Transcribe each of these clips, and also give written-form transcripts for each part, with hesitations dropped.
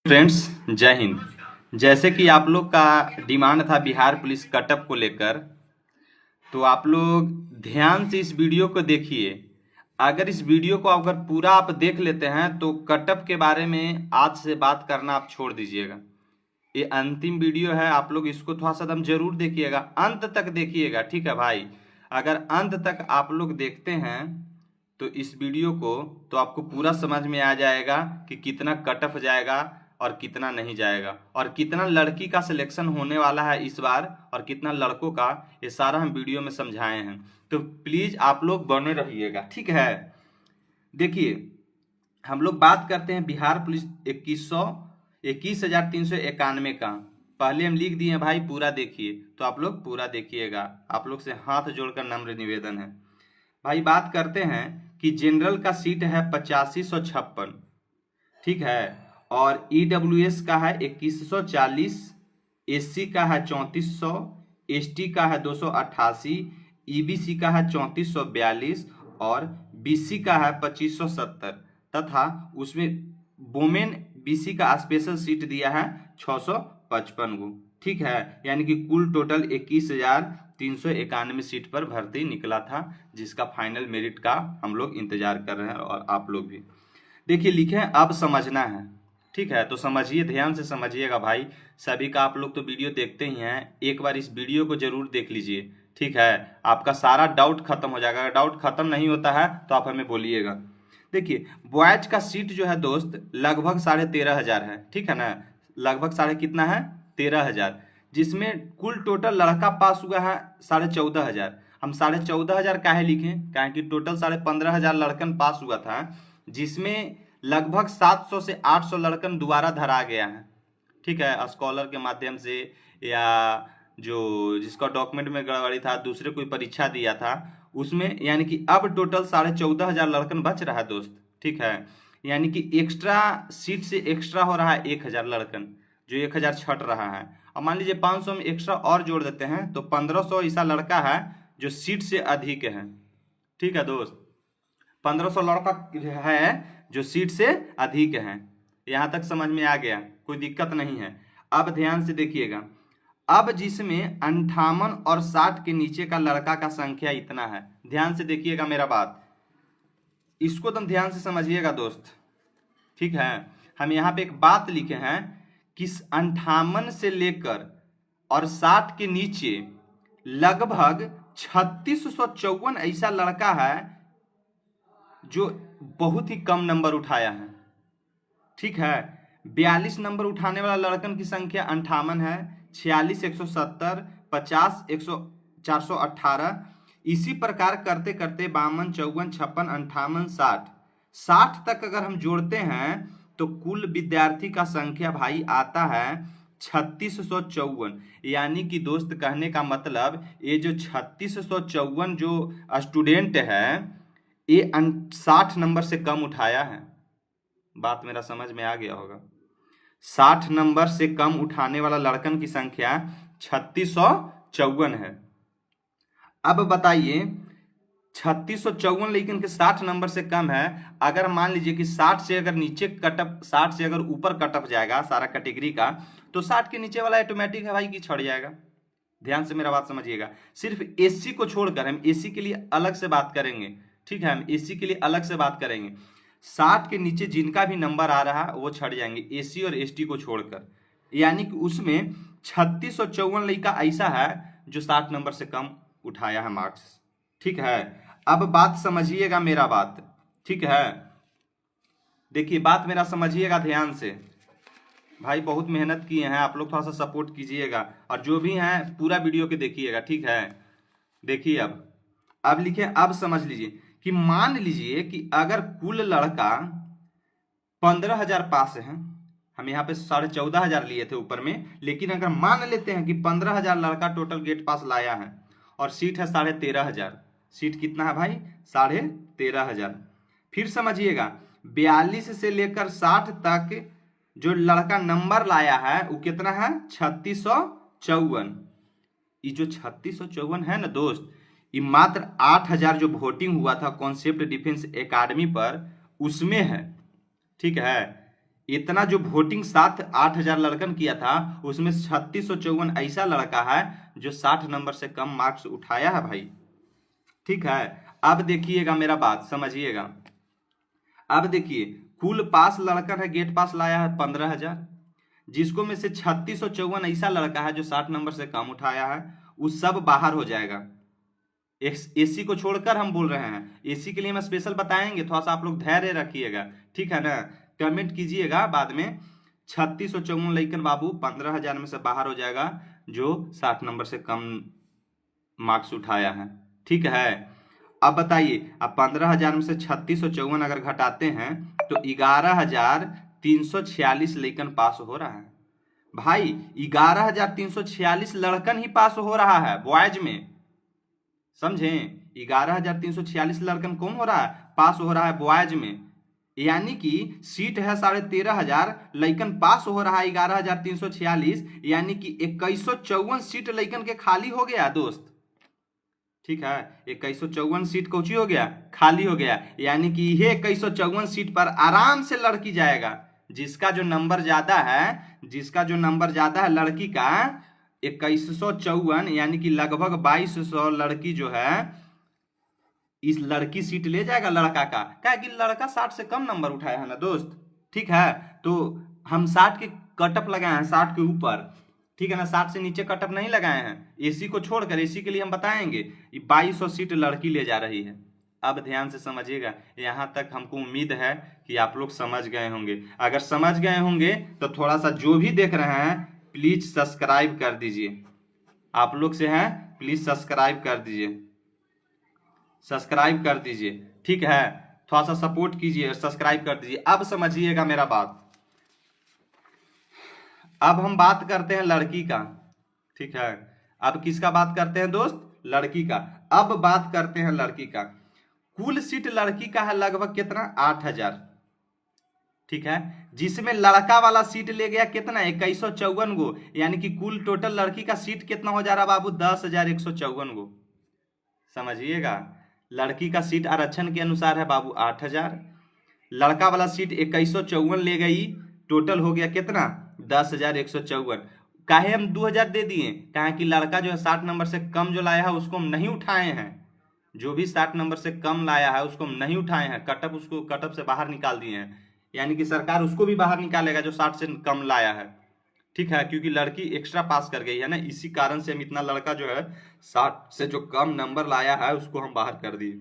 Friends, जय हिंद। जैसे कि आप लोग का डिमांड था बिहार पुलिस कटअप को लेकर, तो आप लोग ध्यान से इस वीडियो को देखिए। अगर इस वीडियो को अगर पूरा आप देख लेते हैं तो कटअप के बारे में आज से बात करना आप छोड़ दीजिएगा। ये अंतिम वीडियो है, आप लोग इसको थोड़ा सा दम जरूर देखिएगा, अंत तक देखिएगा, ठीक है भाई। अगर अंत तक आप लोग देखते हैं तो इस वीडियो को तो आपको पूरा समझ में आ जाएगा कि कितना कटअप जाएगा और कितना नहीं जाएगा, और कितना लड़की का सिलेक्शन होने वाला है इस बार और कितना लड़कों का, ये सारा हम वीडियो में समझाए हैं। तो प्लीज आप लोग बने रहिएगा, ठीक है। देखिए, हम लोग बात करते हैं बिहार पुलिस 21,391 का। पहले हम लिख दिए हैं भाई, पूरा देखिए, तो आप लोग पूरा देखिएगा। आप लोग से हाथ जोड़कर नम्र निवेदन है भाई। बात करते हैं कि जनरल का सीट है 8556, ठीक है, और ईडब्ल्यूएस का है 2140, एससी का है 3400, एसटी का है 288, ईबीसी का है 3442 और बीसी का है 2570 तथा उसमें वोमेन बीसी का स्पेशल सीट दिया है 655 गो, ठीक है। यानी कि कुल टोटल 21,391 सीट पर भर्ती निकला था, जिसका फाइनल मेरिट का हम लोग इंतजार कर रहे हैं और आप लोग भी। देखिए, लिखे हैं अब समझना है, ठीक है, तो समझिए, ध्यान से समझिएगा भाई। सभी का आप लोग तो वीडियो देखते ही हैं, एक बार इस वीडियो को जरूर देख लीजिए, ठीक है। आपका सारा डाउट खत्म हो जाएगा। अगर डाउट खत्म नहीं होता है तो आप हमें बोलिएगा। देखिए, बॉयज का सीट जो है दोस्त लगभग 13,500 है, ठीक है ना। लगभग साढ़े कितना है, 13,000, जिसमें कुल टोटल लड़का पास हुआ है 14,500। हम 14,500 काहे लिखें, काहे कि टोटल 15,500 लड़कन पास हुआ था, जिसमें लगभग 700 से 800 लड़कन दोबारा धरा गया है, ठीक है, स्कॉलर के माध्यम से, या जो जिसका डॉक्यूमेंट में गड़बड़ी था, दूसरे कोई परीक्षा दिया था उसमें। यानी कि अब टोटल 14,500 लड़कन बच रहा है दोस्त, ठीक है। यानी कि एक्स्ट्रा सीट से एक्स्ट्रा हो रहा है 1,000 लड़कन, जो 1,000 छट रहा है। अब मान लीजिए 500 में एक्स्ट्रा और जोड़ देते हैं तो 1,500 ऐसा लड़का है जो सीट से अधिक है, ठीक है दोस्त। 1,500 लड़का है जो सीट से अधिक है। यहां तक समझ में आ गया, कोई दिक्कत नहीं है। अब ध्यान से देखिएगा, अब जिसमें 58 और 60 के नीचे का लड़का का संख्या इतना है, ध्यान से देखिएगा मेरा बात, इसको तुम ध्यान से समझिएगा दोस्त, ठीक है। हम यहाँ पे एक बात लिखे हैं कि 58 से लेकर और 60 के नीचे लगभग 3654 ऐसा लड़का है जो बहुत ही कम नंबर उठाया है, ठीक है। 42 नंबर उठाने वाला लड़कन की संख्या 58 है, 46 170, 50 418, इसी प्रकार करते करते 52 54 56 58 60 तक अगर हम जोड़ते हैं तो कुल विद्यार्थी का संख्या भाई आता है 3654। यानी कि दोस्त, कहने का मतलब ये जो 3654 जो स्टूडेंट है, ये 60 नंबर से कम उठाया है। बात मेरा समझ में आ गया होगा। 60 नंबर से कम उठाने वाला लड़कन की संख्या 3654 है। अब बताइए, 3654 लेकिन के 60 नंबर से कम है। अगर मान लीजिए कि 60 से अगर नीचे कटअप, 60 से अगर ऊपर कटअप जाएगा सारा कैटेगरी का, तो 60 के नीचे वाला ऑटोमेटिक है भाई कि छड़ जाएगा। ध्यान से मेरा बात समझिएगा। सिर्फ एससी को छोड़कर, हम एससी के लिए अलग से बात करेंगे, ठीक है, हम एससी के लिए अलग से बात करेंगे। 60 के नीचे जिनका भी नंबर आ रहा है वो छड़ जाएंगे, एससी और एसटी को छोड़कर। यानी कि उसमें 3654 लड़का ऐसा है जो 60 नंबर से कम उठाया है मार्क्स, ठीक है। अब बात समझिएगा मेरा बात, ठीक है। देखिए, बात मेरा समझिएगा ध्यान से भाई, बहुत मेहनत किए हैं आप लोग, थोड़ा सा सपोर्ट कीजिएगा, और जो भी हैं पूरा वीडियो के देखिएगा, ठीक है। देखिए, अब लिखे, अब समझ लीजिए कि मान लीजिए कि अगर कुल लड़का 15,000 पास है, हम यहाँ पे 14,500 लिए थे ऊपर में, लेकिन अगर मान लेते हैं कि 15,000 लड़का टोटल गेट पास लाया है और सीट है 13,500, सीट कितना है भाई, 13,500। फिर समझिएगा, 42 से लेकर 60 तक जो लड़का नंबर लाया है वो कितना है, 3654। ये जो 3654 है ना दोस्त, ये मात्र 8,000 जो वोटिंग हुआ था कॉन्सेप्ट डिफेंस एकेडमी पर, उसमें है, ठीक है। इतना जो वोटिंग 7-8 हजार लड़कन किया था उसमें 3654 ऐसा लड़का है जो 60 नंबर से कम मार्क्स उठाया है भाई। ठीक है, अब देखिएगा मेरा बात समझिएगा। अब देखिए कुल पास लड़कन है, गेट पास लाया है 15,000, जिसको में से 3654 ऐसा लड़का है जो 60 नंबर से कम उठाया है, उस सब बाहर हो जाएगा। एसी को छोड़कर हम बोल रहे हैं, एसी के लिए हम स्पेशल बताएंगे, थोड़ा सा आप लोग धैर्य रखिएगा, ठीक है ना। कमेंट कीजिएगा बाद में। 3654 लड़कन बाबू 15,000 में से बाहर हो जाएगा जो 60 नंबर से कम मार्क्स उठाया है। ठीक है, अब बताइए, अब 15,000 में से 3654 अगर घटाते हैं तो 11,346 लड़कन पास हो रहा है भाई। 11,346 लड़कन ही पास हो रहा है बॉयज में, समझे। 11,346 लड़कन कौन हो रहा है, पास हो रहा है बॉयज में। यानी कि सीट है 13,500, लड़कन पास हो रहा है 11,346, यानी कि 2154 सीट लड़कन के खाली हो गया दोस्त। ठीक है, 2154 सीट कौची हो गया, खाली हो गया। यानी कि ये 2154 सीट पर आराम से लड़की जाएगा। जिसका जो नंबर ज्यादा है, जिसका जो नंबर ज्यादा है लड़की का 2154, यानी कि लगभग 2200 लड़की जो है, इस लड़की सीट ले जाएगा लड़का का। क्या कि लड़का 60 से कम नंबर उठाया है ना दोस्त। ठीक है, तो हम 60 के कटअप लगाए हैं, 60 के ऊपर, ठीक है ना, 60 से नीचे कटअप नहीं लगाए हैं। एसी को छोड़कर, एसी के लिए हम बताएंगे 2200 सीट लड़की ले जा रही है। अब ध्यान से समझिएगा, यहां तक हमको उम्मीद है कि आप लोग समझ गए होंगे। अगर समझ गए होंगे तो थोड़ा सा जो भी देख रहे हैं प्लीज सब्सक्राइब कर दीजिए। आप लोग से हैं, प्लीज सब्सक्राइब कर दीजिए, सब्सक्राइब कर दीजिए। ठीक है, थोड़ा सा सपोर्ट कीजिए, सब्सक्राइब कर दीजिए। अब समझिएगा मेरा बात। अब हम बात करते हैं लड़की का। ठीक है, अब किसका बात करते हैं दोस्त, लड़की का। अब बात करते हैं लड़की का। कुल सीट लड़की का है लगभग कितना, 8,000। ठीक है, जिसमें लड़का वाला सीट ले गया कितना, 2154 गो, यानी कि कुल टोटल लड़की का सीट कितना हो जा रहा बाबू, 10,154 गो। समझिएगा, लड़की का सीट आरक्षण के अनुसार है बाबू 8,000, लड़का वाला सीट 2154 ले गई, टोटल हो गया कितना, 10,154। काहे हम 2,000 दे दिए, कहा कि लड़का जो है 60 नंबर से कम जो लाया है उसको हम नहीं उठाए हैं। जो भी 60 नंबर से कम लाया है उसको हम नहीं उठाए हैं, कटअप, उसको कटअप से बाहर निकाल दिए हैं। यानी कि सरकार उसको भी बाहर निकालेगा जो 60 से कम लाया है। ठीक है, क्योंकि लड़की एक्स्ट्रा पास कर गई है ना, इसी कारण से हम इतना लड़का जो है 60 से जो कम नंबर लाया है उसको हम बाहर कर दिए।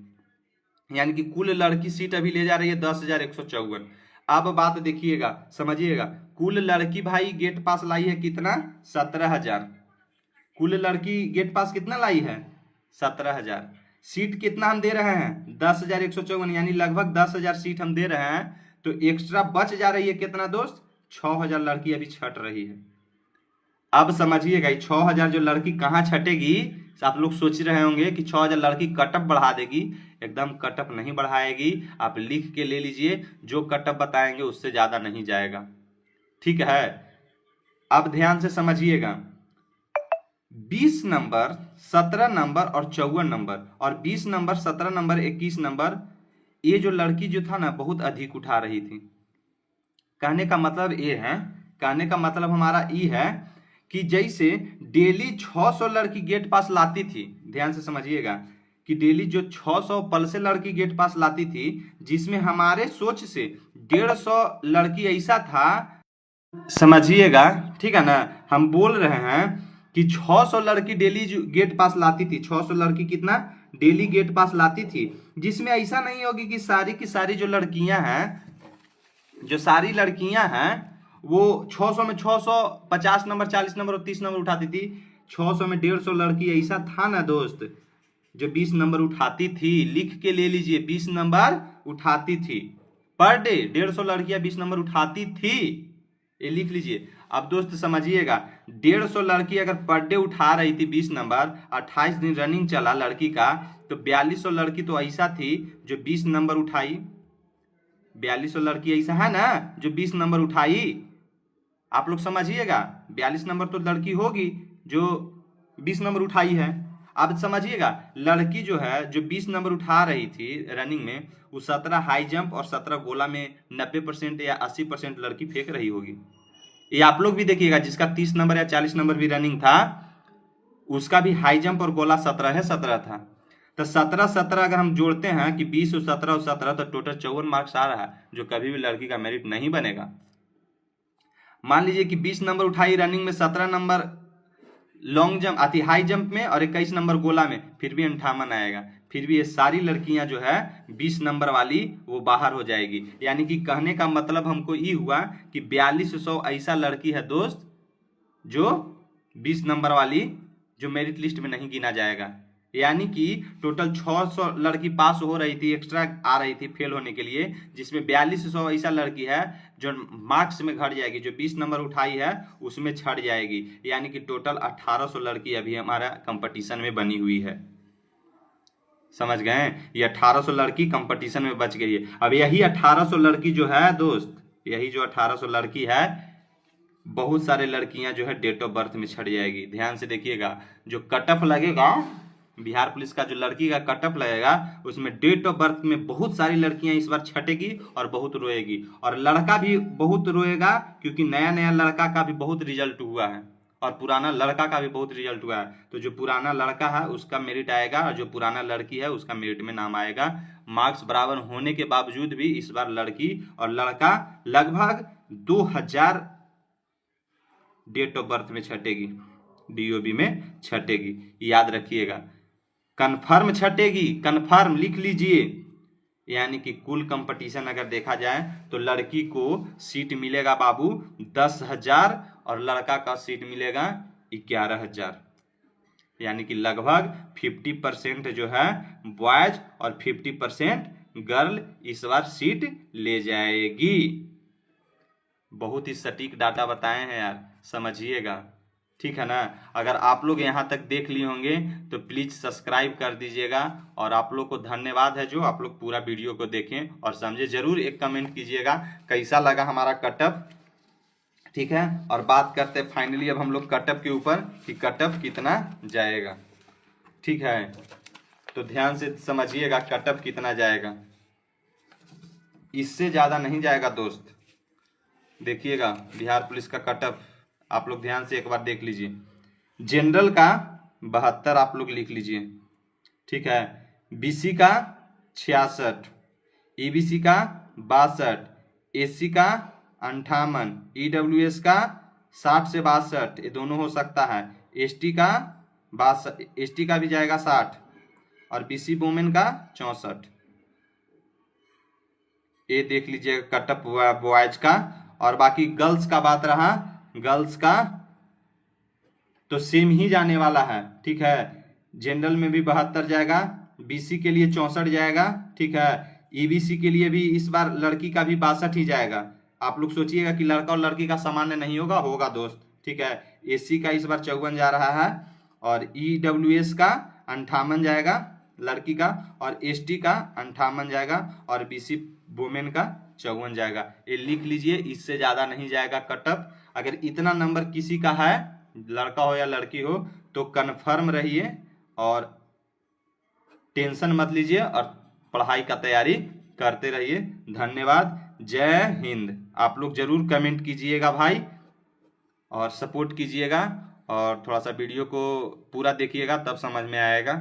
यानी कि कुल लड़की सीट अभी ले जा रही है 10,154। अब बात देखिएगा, समझिएगा, कुल लड़की भाई गेट पास लाई है कितना, 17,000। कुल लड़की गेट पास कितना लाई है, 17,000। सीट कितना हम दे रहे हैं, 10,154, यानी लगभग 10,000 सीट हम दे रहे हैं। तो एक्स्ट्रा बच जा रही है कितना दोस्त, 6,000 लड़की अभी छट रही है। अब समझिएगा, 6,000 जो लड़की कहाँ छटेगी। आप लोग सोच रहे होंगे कि 6,000 लड़की कटअप बढ़ा देगी, एकदम कटअप नहीं बढ़ाएगी। आप लिख के ले लीजिए, जो कटअप बताएंगे उससे ज्यादा नहीं जाएगा। ठीक है, अब ध्यान से समझिएगा, 20 नंबर, 17 नंबर और 54 नंबर, और 20 नंबर, 17 नंबर, 21 नंबर, ये जो लड़की जो था ना बहुत अधिक उठा रही थी। कहने का मतलब ये है, कहने का मतलब हमारा ये है कि जैसे डेली 600 लड़की गेट पास लाती थी, ध्यान से समझिएगा, कि डेली जो 600 पल से लड़की गेट पास लाती थी, जिसमें हमारे सोच से 150 लड़की ऐसा था, समझिएगा, ठीक है ना। हम बोल रहे हैं कि 600 लड़की डेली गेट पास लाती थी, 600 लड़की कितना डेली गेट पास लाती थी, जिसमें ऐसा नहीं होगी कि सारी की सारी जो लड़कियां हैं, जो सारी लड़कियां हैं वो 600 में 600, 50 नंबर, 40 नंबर और 30 नंबर उठाती थी। 600 में 150 लड़की ऐसा था ना दोस्त जो 20 नंबर उठाती थी। लिख के ले लीजिए, 20 नंबर उठाती थी पर डे। 150 लड़कियां 20 नंबर उठाती थी, ये लिख लीजिए। अब दोस्त समझिएगा, 150 लड़की अगर पर डे उठा रही थी 20 नंबर, 28 दिन रनिंग चला लड़की का, तो 4200 लड़की तो ऐसा थी जो 20 नंबर उठाई। 4200 लड़की ऐसा है ना जो 20 नंबर उठाई। आप लोग समझिएगा, 42 नंबर तो लड़की होगी जो 20 नंबर उठाई है। अब समझिएगा, लड़की जो है जो 20 नंबर उठा रही थी रनिंग में, वो 17 हाई जंप और 17 गोला में 90% या 80% लड़की फेंक रही होगी। ये आप लोग भी देखिएगा, जिसका 30 नंबर या 40 नंबर भी रनिंग था, उसका भी हाई जंप और गोला 17 था। तो 17 अगर हम जोड़ते हैं कि 20 और 17 तो टोटल 54 मार्क्स आ रहा है, जो कभी भी लड़की का मेरिट नहीं बनेगा। मान लीजिए कि 20 नंबर उठाई रनिंग में, 17 नंबर लॉन्ग जंप आती हाई जंप में और 21 नंबर गोला में, फिर भी 58 आएगा। फिर भी ये सारी लड़कियां जो है 20 नंबर वाली वो बाहर हो जाएगी। यानी कि कहने का मतलब हमको ये हुआ कि 4200 ऐसा लड़की है दोस्त जो 20 नंबर वाली जो मेरिट लिस्ट में नहीं गिना जाएगा। यानी कि टोटल 600 लड़की पास हो रही थी, एक्स्ट्रा आ रही थी फेल होने के लिए, जिसमें 4200 ऐसा लड़की है जो मार्क्स में घट जाएगी, जो 20 नंबर उठाई है उसमें छट जाएगी। यानी कि टोटल 1800 लड़की अभी हमारा कंपटीशन में बनी हुई है। समझ गए? ये 1800 लड़की कंपटीशन में बच गई है। अब यही 1800 लड़की जो है दोस्त, यही जो 1800 लड़की है, बहुत सारे लड़कियां जो है डेट ऑफ बर्थ में छट जाएगी। ध्यान से देखिएगा, जो कट ऑफ लगेगा बिहार पुलिस का, जो लड़की का कट ऑफ लगेगा, उसमें डेट ऑफ बर्थ में बहुत सारी लड़कियां इस बार छटेगी और बहुत रोएगी, और लड़का भी बहुत रोएगा, क्योंकि नया नया लड़का का भी बहुत रिजल्ट हुआ है और पुराना लड़का का भी बहुत रिजल्ट हुआ है। तो जो पुराना लड़का है उसका मेरिट आएगा और जो पुराना लड़की है उसका मेरिट में नाम आएगा। मार्क्स बराबर होने के बावजूद भी इस बार लड़की और लड़का लगभग 2000 डेट ऑफ बर्थ में छटेगी, डीओबी में छटेगी। याद रखिएगा, कन्फर्म छटेगी, कन्फर्म लिख लीजिए। यानी कि कुल कंपटीशन अगर देखा जाए तो लड़की को सीट मिलेगा बाबू 10,000 और लड़का का सीट मिलेगा 11,000। यानी कि लगभग 50% जो है बॉयज और 50% गर्ल इस बार सीट ले जाएगी। बहुत ही सटीक डाटा बताए हैं यार, समझिएगा, ठीक है ना। अगर आप लोग यहाँ तक देख लिए होंगे तो प्लीज सब्सक्राइब कर दीजिएगा, और आप लोग को धन्यवाद है जो आप लोग पूरा वीडियो को देखें और समझे। जरूर एक कमेंट कीजिएगा कैसा लगा हमारा कटअप, ठीक है। और बात करते हैं फाइनली अब हम लोग कटअप के ऊपर कि कटअप कितना जाएगा, ठीक है। तो ध्यान से समझिएगा कटअप कितना जाएगा, इससे ज्यादा नहीं जाएगा दोस्त। देखिएगा बिहार पुलिस का कटअप आप लोग ध्यान से एक बार देख लीजिए। जनरल का 72 आप लोग लिख लीजिए, ठीक है। बीसी का 66, ईबीसी का 62, एससी का 58, ईडब्ल्यूएस का 60 से 62, ये दोनों हो सकता है। एसटी का 62, एसटी का भी जाएगा 60, और बीसी वुमेन का 64। ये देख लीजिए कटअप बॉयज का। और बाकी गर्ल्स का बात रहा, गर्ल्स का तो सेम ही जाने वाला है, ठीक है। जनरल में भी 72 जाएगा, बीसी के लिए 64 जाएगा, ठीक है। ईबीसी के लिए भी इस बार लड़की का भी 62 ही जाएगा। आप लोग सोचिएगा कि लड़का और लड़की का सामान्य नहीं होगा, होगा दोस्त, ठीक है। एससी का इस बार 54 जा रहा है, और ईडब्ल्यूएस का 58 जाएगा लड़की का, और एसटी का 58 जाएगा, और बीसी वुमेन का 54 जाएगा। ये लिख लीजिए, इससे ज्यादा नहीं जाएगा कटअप। अगर इतना नंबर किसी का है, लड़का हो या लड़की हो, तो कन्फर्म रहिए और टेंशन मत लीजिए और पढ़ाई का तैयारी करते रहिए। धन्यवाद, जय हिंद। आप लोग जरूर कमेंट कीजिएगा भाई और सपोर्ट कीजिएगा, और थोड़ा सा वीडियो को पूरा देखिएगा तब समझ में आएगा।